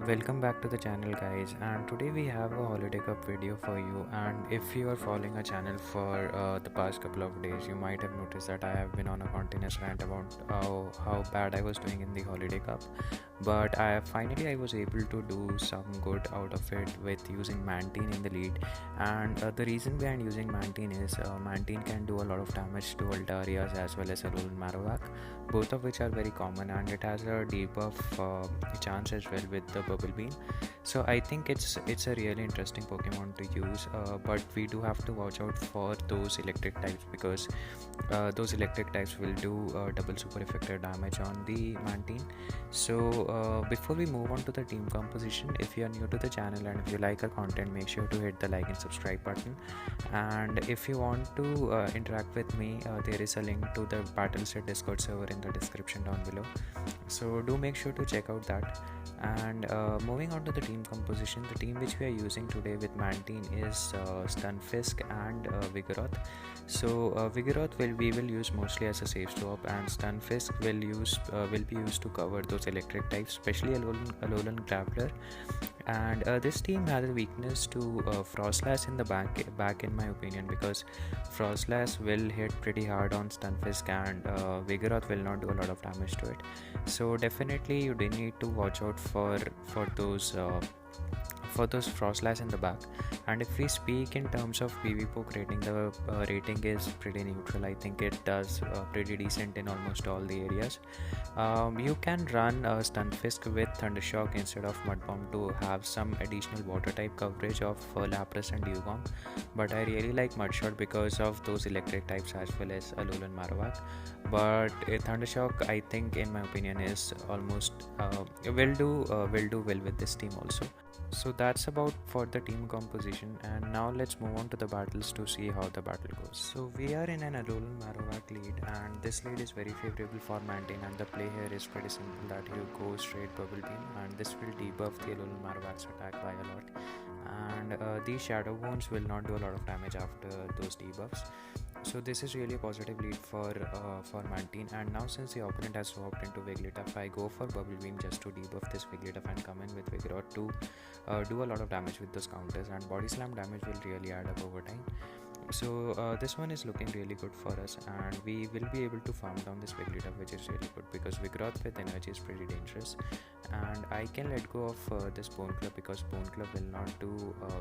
Welcome back to the channel, guys, and today we have a holiday cup video for you. And if you are following our channel for the past couple of days, you might have noticed that I have been on a continuous rant about how bad I was doing in the holiday cup. But I was able to do some good out of it with using Mantine in the lead. And the reason behind using Mantine is Mantine can do a lot of damage to Altarias as well as Alolan Marowak, both of which are very common, and it has a debuff chance as well with the Bubble Beam. So I think it's a really interesting Pokemon to use, but we do have to watch out for those electric types, because those electric types will do double super effective damage on the Mantine. So before we move on to the team composition, if you are new to the channel and if you like our content, make sure to hit the like and subscribe button. And if you want to interact with me, there is a link to the Battleset Discord server in the description down below, so do make sure to check out that. And moving on to the team composition, the team which we are using today with Mantine is Stunfisk and Vigoroth. So Vigoroth we will use mostly as a safe swap, and Stunfisk will be used to cover those electric types, especially Alolan Graveler. And this team has a weakness to Frostlass in the back in my opinion, because Frostlass will hit pretty hard on Stunfisk, and Vigoroth will not do a lot of damage to it. So definitely you do need to watch out for those Frostlass in the back. And if we speak in terms of PvPoke rating, the rating is pretty neutral. I think it does pretty decent in almost all the areas. You can run Stunfisk with Thundershock instead of Mud Bomb to have some additional water type coverage of Lapras and Dewgong, but I really like Mudshot because of those electric types as well as Alolan Marowak. But Thundershock, I think in my opinion, is almost will do well with this team also. So that's about for the team composition, and now let's move on to the battles to see how the battle goes. So we are in an Alolan Marowak lead, and this lead is very favorable for Mantine, and the play here is pretty simple, that you go straight Bubble Beam, and this will debuff the Alolan Marowak's attack by a lot. And these Shadow Wounds will not do a lot of damage after those debuffs. So this is really a positive lead for Mantine. And now since the opponent has swapped into Wigglytuff, I go for Bubble Beam just to debuff this Wigglytuff and come in with Vigoroth to do a lot of damage with those counters, and Body Slam damage will really add up over time. So this one is looking really good for us, and we will be able to farm down this Wigglytuff, which is really good because Vigoroth with energy is pretty dangerous. And I can let go of this Bone Club, because Bone Club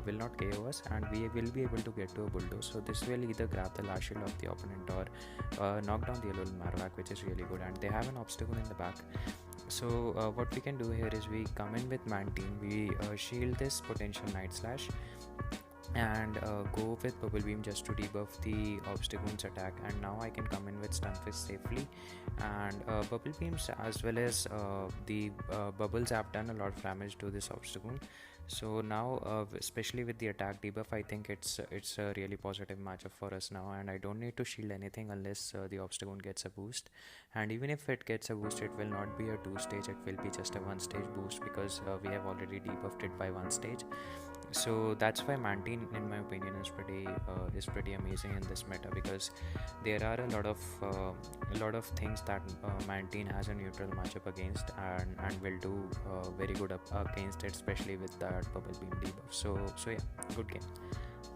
will not KO us, and we will be able to get to a Bulldoze. So this will either grab the last shield of the opponent or knock down the Alolan Marowak, which is really good. And they have an obstacle in the back. So what we can do here is we come in with Mantine, we shield this potential Night Slash, and go with Bubble Beam just to debuff the Obstagoon's attack. And now I can come in with Stunfisk safely, and Bubble Beams as well as the bubbles have done a lot of damage to this Obstagoon. So now especially with the attack debuff, I think it's a really positive matchup for us now, and I don't need to shield anything unless the Obstagoon gets a boost. And even if it gets a boost, it will not be a 2-stage, it will be just a 1-stage boost, because we have already debuffed it by 1 stage. So that's why Mantine, in my opinion, is pretty amazing in this meta, because there are a lot of things that Mantine has a neutral matchup against, and will do very good against it, especially with that Bubble Beam debuff. So yeah, good game.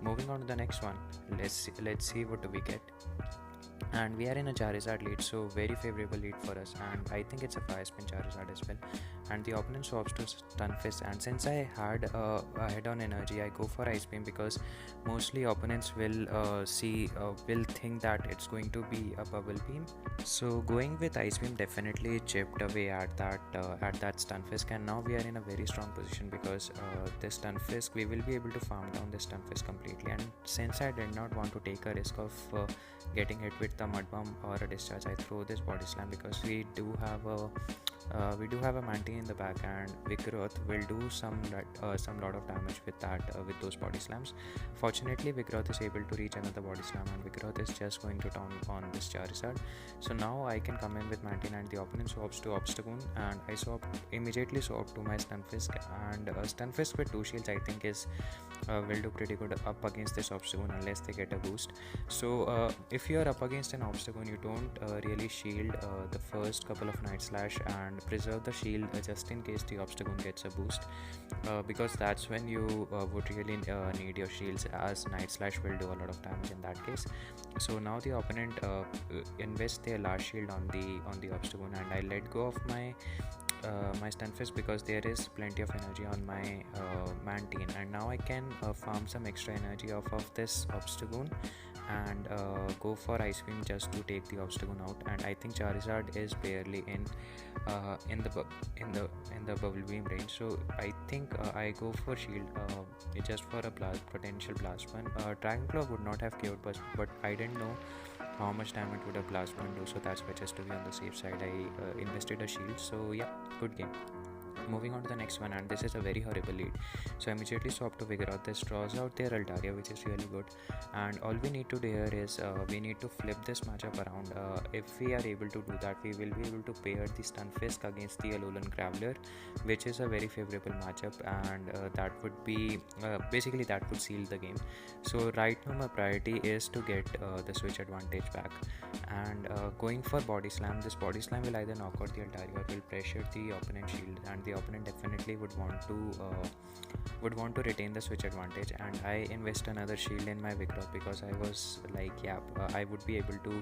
Moving on to the next one, let's see what do we get. And we are in a Charizard lead, so very favorable lead for us, and I think it's a Fire Spin Charizard as well. And the opponent swaps to Stunfisk, and since I had a head on energy, I go for Ice Beam, because mostly opponents will think that it's going to be a Bubble Beam. So going with Ice Beam definitely chipped away at that Stunfisk, and now we are in a very strong position, because this Stunfisk, we will be able to farm down this Stunfisk completely. And since I did not want to take a risk of getting hit with the Mud Bomb or a Discharge, I throw this Body Slam, because we do have a Mantine in the back, and Vigoroth will do some lot of damage with with those Body Slams. Fortunately, Vigoroth is able to reach another Body Slam, and Vigoroth is just going to taunt on this Charizard. So now I can come in with Mantine, and the opponent swaps to Obstagoon, and I immediately swap to my Stunfisk. And Stunfisk with 2 shields, I think will do pretty good up against this Obstagoon unless they get a boost. So if you are up against an Obstagoon, you don't really shield the first couple of Night Slash and and preserve the shield just in case the obstacle gets a boost, because that's when you would really need your shields, as Night Slash will do a lot of damage in that case. So now the opponent invests their last shield on the obstacle, and I let go of my Stunfisk because there is plenty of energy on my Mantine, and now I can farm some extra energy off of this obstacle and go for Ice Beam just to take the obstacle out. And I think Charizard is barely in the Bubble Beam range, so I think I go for Shield just for a potential Blast One. Dragon Claw would not have killed, but I didn't know how much damage would a Blast One do, so that's why, just to be on the safe side, I invested a shield. So yeah, good game. Moving on to the next one, and this is a very horrible lead. So I immediately swap to Vigoroth. This draws out their Altaria, which is really good, and all we need to do here is we need to flip this matchup around. If we are able to do that, we will be able to pair the Stunfisk against the Alolan Graveler, which is a very favorable matchup, and that would be basically that would seal the game. So right now my priority is to get the switch advantage back, and going for Body Slam. This Body Slam will either knock out the Altaria or will pressure the opponent shield, and the opponent definitely would want to retain the switch advantage. And I invest another shield in my Vigoroth because I was like, yeah, I would be able to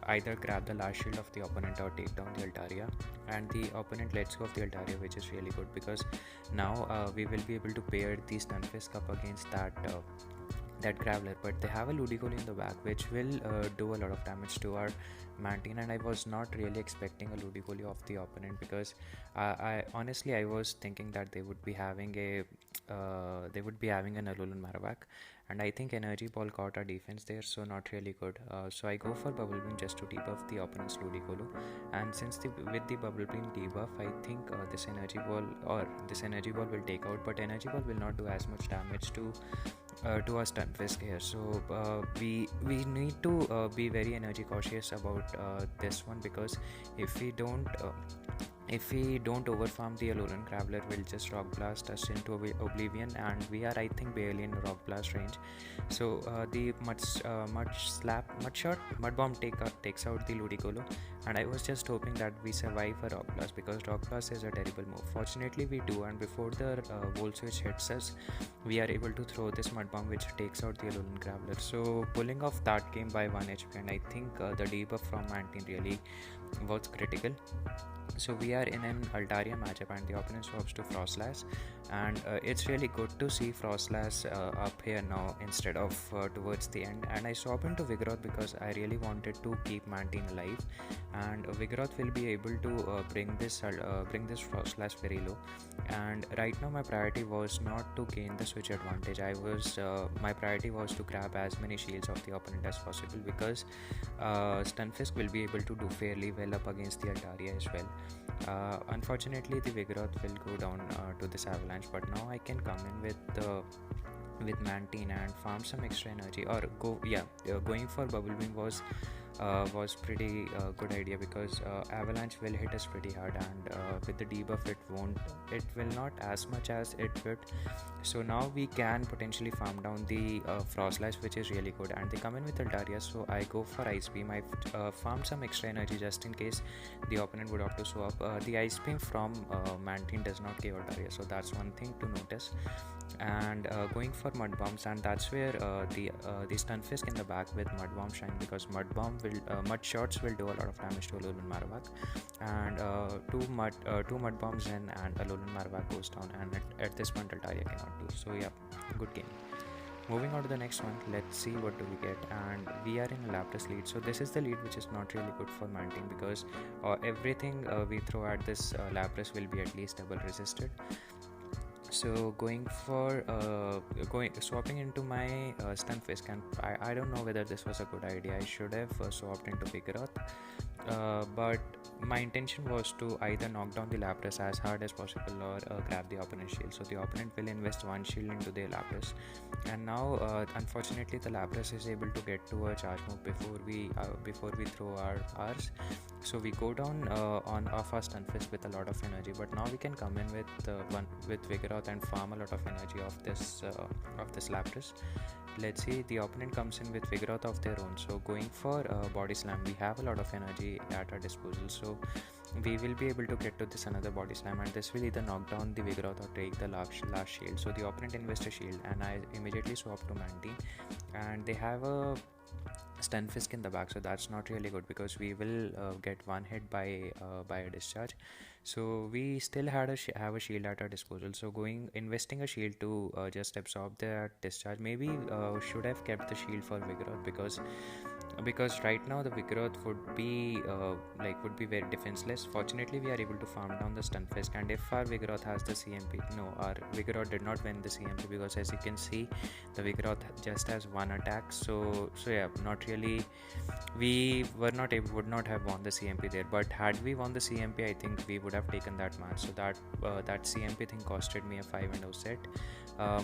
either grab the last shield of the opponent or take down the Altaria, and the opponent lets go of the Altaria, which is really good because now we will be able to pair the Stunfisk up against that Graveler. But they have a Ludicolo in the back, which will do a lot of damage to our Mantine, and I was not really expecting a Ludicolo of the opponent because I honestly was thinking that they would be having an Alolan Marowak, and I think Energy Ball caught our defense there, so not really good. So I go for Bubble Beam just to debuff the opponent's Ludicolo, and since with the Bubble Beam debuff, I think this Energy Ball will take out, but Energy Ball will not do as much damage to our Stunfisk here. So we need to be very energy cautious about this one, because if we don't overfarm the Alolan Graveler, will just Rock Blast us into oblivion, and we are, I think, barely in Rock Blast range. So the Mud Bomb takes out the Ludicolo, and I was just hoping that we survive a Rock Blast, because Rock Blast is a terrible move. Fortunately we do, and before the Volt Switch hits us, we are able to throw this Mud Bomb, which takes out the Alolan Graveler. So pulling off that game by 1 HP, and I think the debuff from Mantine really was critical. So we are in an Altaria matchup, and the opponent swaps to Frostlass, and it's really good to see Frostlass up here now instead of towards the end. And I swap into Vigoroth because I really wanted to keep Mantine alive, and Vigoroth will be able to bring this Frostlass very low. And right now my priority was not to gain the switch advantage. My priority was to grab as many shields of the opponent as possible, because Stunfisk will be able to do fairly well up against the Altaria as well. Unfortunately the Vigoroth will go down to this avalanche, but now I can come in with Mantine and farm some extra energy, or going for Bubble Beam was pretty good idea, because avalanche will hit us pretty hard, and with the debuff it will not as much as it would. So now we can potentially farm down the Frostlass, which is really good, and they come in with Altaria, so I go for Ice Beam. I farm some extra energy just in case the opponent would have to swap. The Ice Beam from Mantine does not give Altaria, so that's one thing to notice. And going for Mud Bombs, and that's where the Stunfisk in the back with Mud Bomb shine, because Mud Shots will do a lot of damage to Alolan Marowak, and two Mud Bombs in, and Alolan Marowak goes down, and at this point Altaria cannot do. So yeah, good game. Moving on to the next one, let's see what do we get, and we are in a Lapras lead. So this is the lead which is not really good for Mantine, because everything we throw at this Lapras will be at least double resisted. So swapping into my Stunfisk, and I don't know whether this was a good idea. I should have swapped into Vigoroth, but my intention was to either knock down the Lapras as hard as possible or grab the opponent's shield. So the opponent will invest one shield into their Lapras, and now unfortunately the Lapras is able to get to a charge move before we throw ours. So we go down on our Stunfisk with a lot of energy, but now we can come in with Vigoroth and farm a lot of energy of this Lapras. Let's see, the opponent comes in with Vigoroth of their own, so going for Body Slam. We have a lot of energy energy at our disposal. So we will be able to get to this another body slam, and this will either knock down the Vigoroth or take the last shield. So the opponent invests a shield, and I immediately swap to Mantine, and they have a Stunfisk in the back, so that's not really good because we will get one hit by a discharge. So we still had have a shield at our disposal. So investing a shield to just absorb that discharge. Maybe should have kept the shield for Vigoroth, because right now the Vigoroth would be very defenseless. Fortunately, we are able to farm down the Stunfisk, and if our Vigoroth has the CMP, no, our Vigoroth did not win the CMP, because as you can see, the Vigoroth just has one attack. So yeah, not really. We would not have won the CMP there. But had we won the CMP, I think we would have taken that match. So that CMP thing costed me a 5-0 set.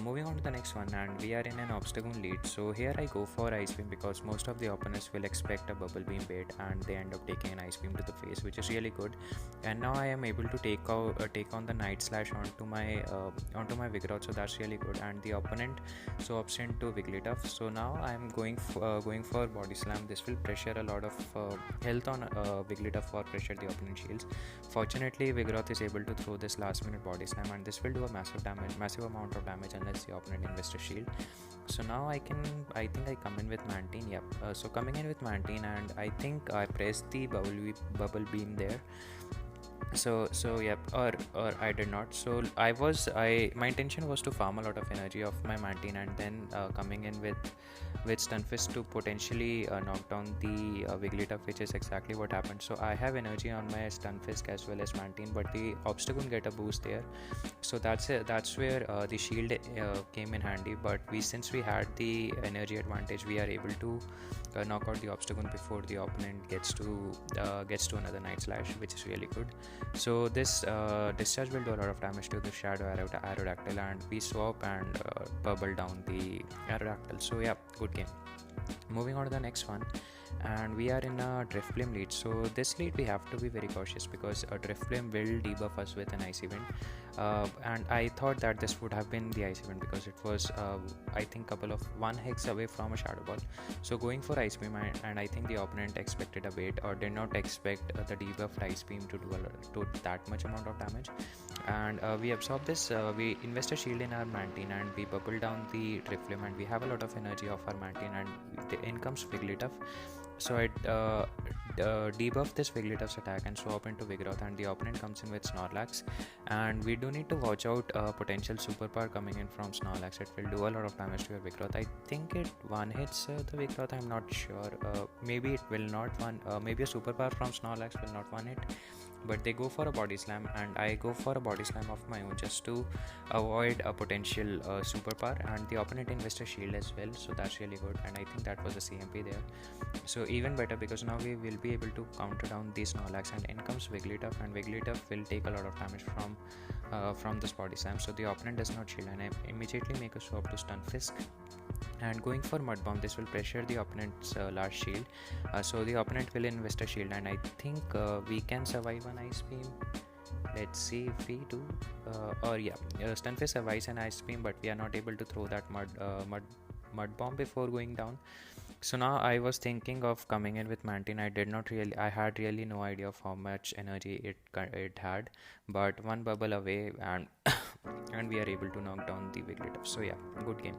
Moving on to the next one, and we are in an obstacle lead. So here I go for Ice Beam because most of the opponents will expect a Bubble Beam bait, and they end up taking an Ice Beam to the face, which is really good. And now I am able to take on the Night Slash onto my Vigoroth, so that's really good. And the opponent opts into Wigglytuff. So now I am going for Body Slam. This will pressure a lot of health on Wigglytuff or pressure the opponent shields. Fortunately, Vigoroth is able to throw this last minute Body Slam, and this will do a massive amount of damage unless the opponent invests a shield. So now I think I come in with Mantine. Yep. So coming in with Mantine, and I think I pressed the bubble beam there. So yep, or I did not. So my intention was to farm a lot of energy of my Mantine, and then coming in with Stunfisk to potentially knock down the Wigglytuff, which is exactly what happened. So I have energy on my Stunfisk as well as Mantine, but the obstacle get a boost there. So that's where the shield came in handy. But since we had the energy advantage, we are able to knock out the obstacle before the opponent gets to another Night Slash, which is really good. So this discharge will do a lot of damage to the Shadow Aerodactyl, and we swap and bubble down the Aerodactyl. So yeah, good game. Moving on to the next one, and we are in a Drift Flame lead. So this lead we have to be very cautious because a Drift Flame will debuff us with an Icy Wind, and I thought that this would have been the Icy Wind because it was I think one hex away from a Shadow Ball. So going for Ice Beam, and I think the opponent expected a bait or did not expect the debuffed Ice Beam to do that much amount of damage, and we absorb this. We invest a shield in our Mantine, and we bubble down the Drift Flame, and we have a lot of energy of our Mantine, and in comes Wigglytuff. So I debuff this Wigglytuff's attack and swap into Vigoroth, and the opponent comes in with Snorlax, and we do need to watch out potential super power coming in from Snorlax. It will do a lot of damage to your Vigoroth. I think it one hits the Vigoroth, I'm not sure. Maybe it will not one. Maybe a super power from Snorlax will not one hit, but they go for a Body Slam, and I go for a Body Slam of my own just to avoid a potential super power, and the opponent invests a shield as well, so that's really good. And I think that was a CMP there, so even better because now we will be able to counter down these Snorlax, and in comes Wigglytuff, and Wigglytuff will take a lot of damage from this Body Slam. So the opponent does not shield, and I immediately make a swap to Stunfisk. And going for Mud Bomb, this will pressure the opponent's last shield. So the opponent will invest a shield, and I think we can survive an Ice Beam. Let's see if we do. Stunfisk survives an Ice Beam, but we are not able to throw that mud bomb before going down. So now I was thinking of coming in with Mantine. I had really no idea of how much energy it had, but one bubble away, and and we are able to knock down the Wigglytuff. So yeah, good game.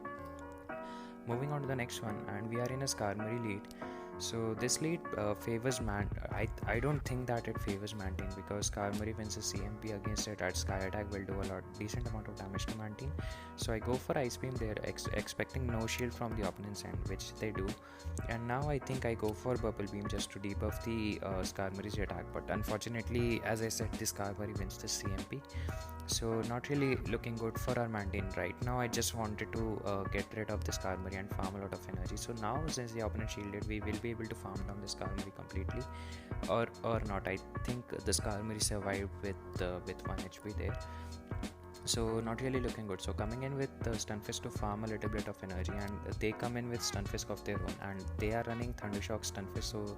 Moving on to the next one, and we are in a Skarmory lead. So this lead favors I don't think that it favors Mantine, because Skarmory wins a CMP against it at Sky Attack will do a decent amount of damage to Mantine. So I go for Ice Beam there, expecting no shield from the opponent's end, which they do. And now I think I go for Bubble Beam just to debuff the Skarmory's attack, but unfortunately, as I said, this Skarmory wins the CMP. So not really looking good for our Mantine right now. I just wanted to get rid of this Skarmory and farm a lot of energy. So now since the opponent shielded, we will be able to farm down this Skarmory completely, or not. I think the Skarmory survived with 1 HP there. So not really looking good. So coming in with the Stunfisk to farm a little bit of energy, and they come in with Stunfisk of their own, and they are running Thundershock Stunfisk. So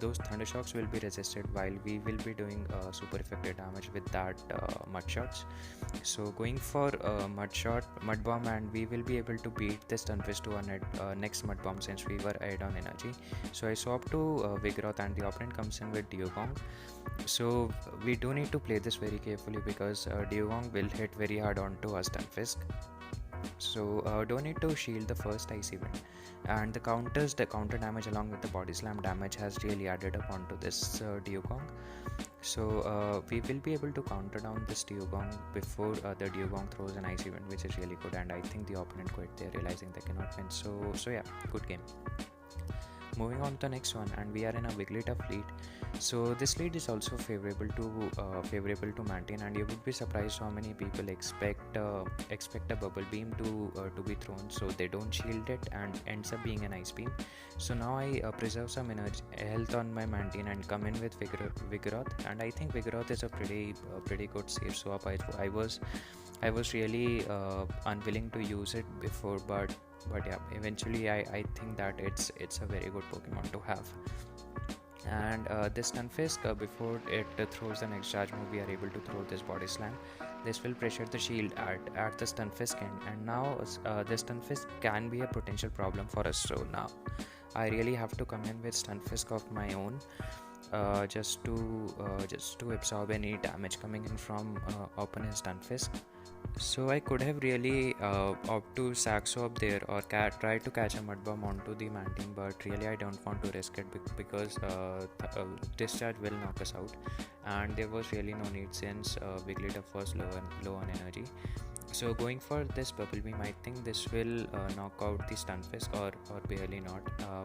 those Thundershocks will be resisted while we will be doing super effective damage with that mud shots. So going for mud bomb, and we will be able to beat this Stunfisk to our next mud bomb since we were ahead on energy. So I swap to Vigoroth, and the opponent comes in with Diogong. So we do need to play this very carefully because Diogong will hit very hard onto our Stunfisk. So don't need to shield the first ice event, and the counter damage along with the body slam damage has really added up onto this Diogong. So we will be able to counter down this Diogong before the Diogong throws an ice event, which is really good, and I think the opponent quit there realizing they cannot win. So yeah, good game. Moving on to the next one, and we are in a Vigoroth lead. So this lead is also favorable to Mantine, and you would be surprised how many people expect a bubble beam to be thrown, so they don't shield it and ends up being an ice beam. So now I preserve some energy health on my Mantine and come in with Vigoroth, and I think Vigoroth is a pretty good safe swap. I was really unwilling to use it before, but yeah, eventually I think that it's a very good Pokemon to have. And this Stunfisk, before it throws the next charge move, we are able to throw this body slam. This will pressure the shield at the Stunfisk end, and now this Stunfisk can be a potential problem for us. So now I really have to come in with Stunfisk of my own, just to absorb any damage coming in from opponent's Stunfisk. So I could have really opted to sack swap there or try to catch a mud bomb onto the Mantine, but really I don't want to risk it because discharge will knock us out, and there was really no need since Vigoroth was low on energy. So going for this bubble beam, I think this will knock out the Stunfisk or barely not,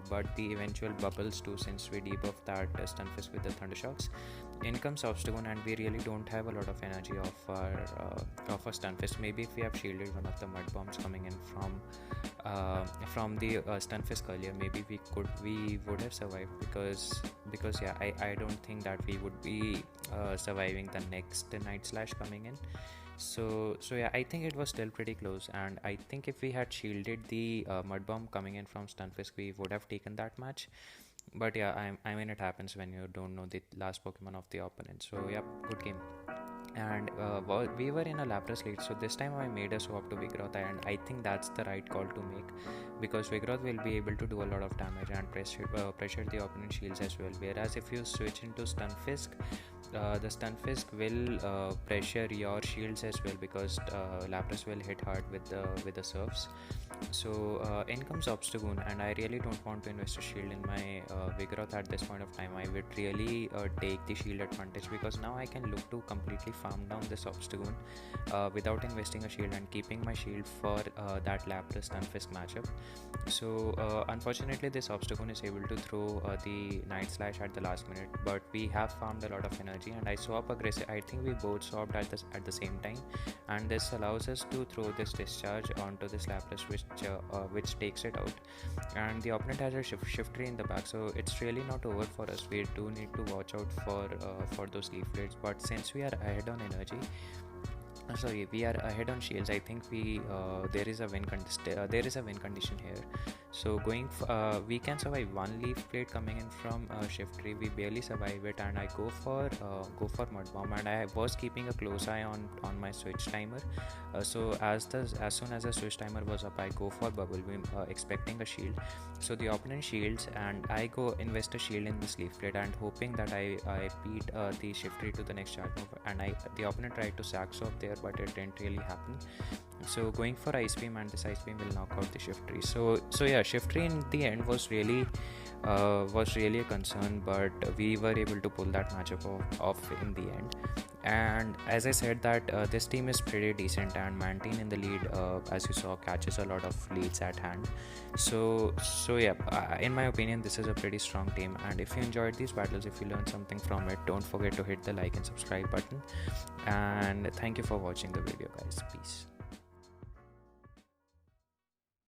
but the eventual bubbles too, since we debuff that Stunfisk with the Thundershocks. In comes Obstagoon, and we really don't have a lot of energy of our Stunfisk. Maybe if we have shielded one of the mud bombs coming in from the Stunfisk earlier, maybe we would have survived because yeah, I don't think that we would be surviving the next Night Slash coming in. So yeah, I think it was still pretty close, and I think if we had shielded the mud bomb coming in from Stunfisk, we would have taken that match. But yeah, I mean, it happens when you don't know the last Pokemon of the opponent. So yeah, good game. And we were in a Lapras lead, so this time I made a swap to Vigoroth, and I think that's the right call to make because Vigoroth will be able to do a lot of damage and pressure the opponent shields as well. Whereas if you switch into Stunfisk, the Stunfisk will pressure your shields as well because Lapras will hit hard with the surfs. So in comes Obstagoon, and I really don't want to invest a shield in my Vigoroth at this point of time. I would really take the shield advantage because now I can look to completely farm down this Obstagoon without investing a shield and keeping my shield for that Lapras Stunfisk matchup. So unfortunately this Obstagoon is able to throw the Night Slash at the last minute, but we have farmed a lot of energy, and I swap aggressive. I think we both swapped at the same time, and this allows us to throw this discharge onto this Lapras, which takes it out, and the opponent has a shifter in the back, so it's really not over for us. We do need to watch out for those leaflets, but since we are ahead on energy, we are ahead on shields, I think there is a win condition here. So we can survive one leaf plate coming in from shift tree. We barely survive it, and I go for mud bomb, and I was keeping a close eye on my switch timer. So as soon as the switch timer was up, I go for bubble beam, expecting a shield. So the opponent shields, and I go invest a shield in this leaf plate and hoping that I beat the shift tree to the next charge move, and the opponent tried to sack swap there, but it didn't really happen. So going for ice beam, and this ice beam will knock out the shift tree. So yeah, shift tree in the end was really a concern, but we were able to pull that matchup off in the end. And as I said that this team is pretty decent, and Mantine in the lead, as you saw, catches a lot of leads at hand. So yeah, in my opinion, this is a pretty strong team, and if you enjoyed these battles, if you learned something from it, don't forget to hit the like and subscribe button, and thank you for watching the video, guys. Peace.